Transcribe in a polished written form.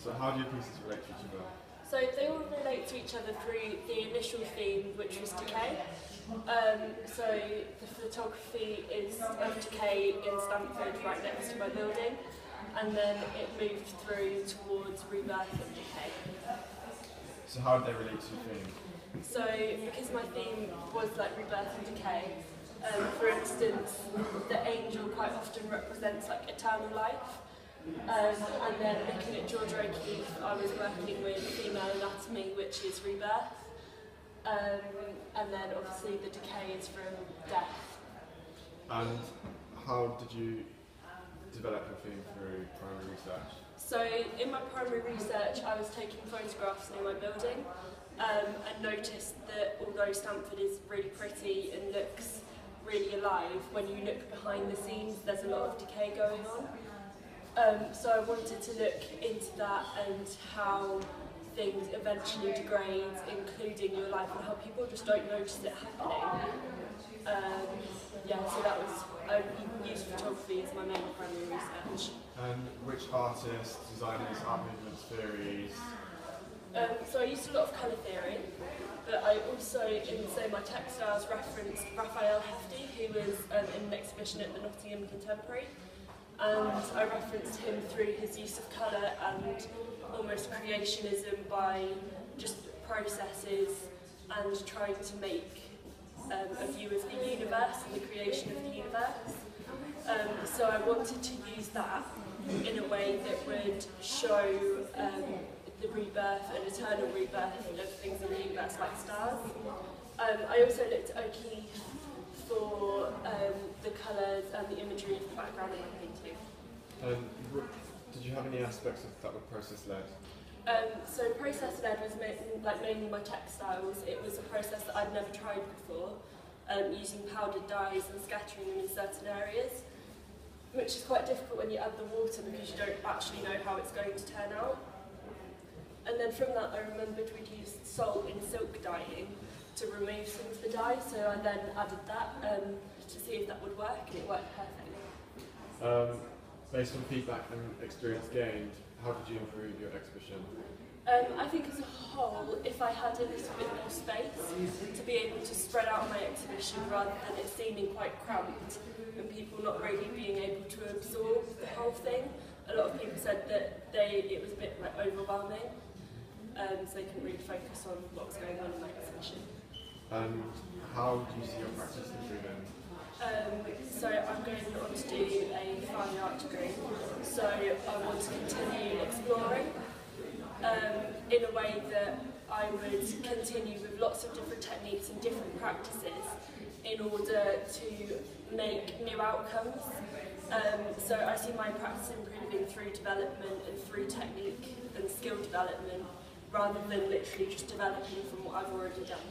So how do your pieces relate to each other? So they all relate to each other through the initial theme, which was decay. So the photography is of decay in Stamford, right next to my building, and then it moved through towards rebirth and decay. So how do they relate to your theme? So because my theme was like rebirth and decay, for instance, the angel quite often represents like eternal life. And then looking at George O'Keeffe, I was working with female anatomy, which is rebirth. And then obviously the decay is from death. And how did you develop your theme through primary research? So in my primary research I was taking photographs near my building and noticed that although Stamford is really pretty and looks really alive, when you look behind the scenes there's a lot of decay going on. So I wanted to look into that and how things eventually degrade, including your life, and how people just don't notice it happening. So that was, I used photography as my main primary research. And which artists, designers, art movements, theories? So I used a lot of colour theory, but I also, in my textiles, referenced Raphael Hefty, who was in an exhibition at the Nottingham Contemporary. And I referenced him through his use of colour and almost creationism by just processes and trying to make a view of the universe and the creation of the universe. So I wanted to use that in a way that would show the rebirth and eternal rebirth of things in the universe like stars. I also looked at O'Keeffe for the colours and the imagery of the background in my painting. Did you have any aspects of that were process-led? So process-led was mainly my textiles. It was a process that I'd never tried before, using powdered dyes and scattering them in certain areas, which is quite difficult when you add the water because you don't actually know how it's going to turn out. And then from that I remembered we'd used salt in silk dyeing to remove some of the dye, so I then added that to see if that would work, and it worked perfectly. Based on feedback and experience gained, how did you improve your exhibition? I think as a whole, if I had a little bit more space to be able to spread out my exhibition rather than it seeming quite cramped and people not really being able to absorb the whole thing, a lot of people said that it was a bit overwhelming, so they couldn't really focus on what was going on in my exhibition. And how do you see your practice improving? So I'm going on to do a fine art degree, so I want to continue exploring in a way that I would continue with lots of different techniques and different practices in order to make new outcomes. So I see my practice improving through development and through technique and skill development rather than literally just developing from what I've already done.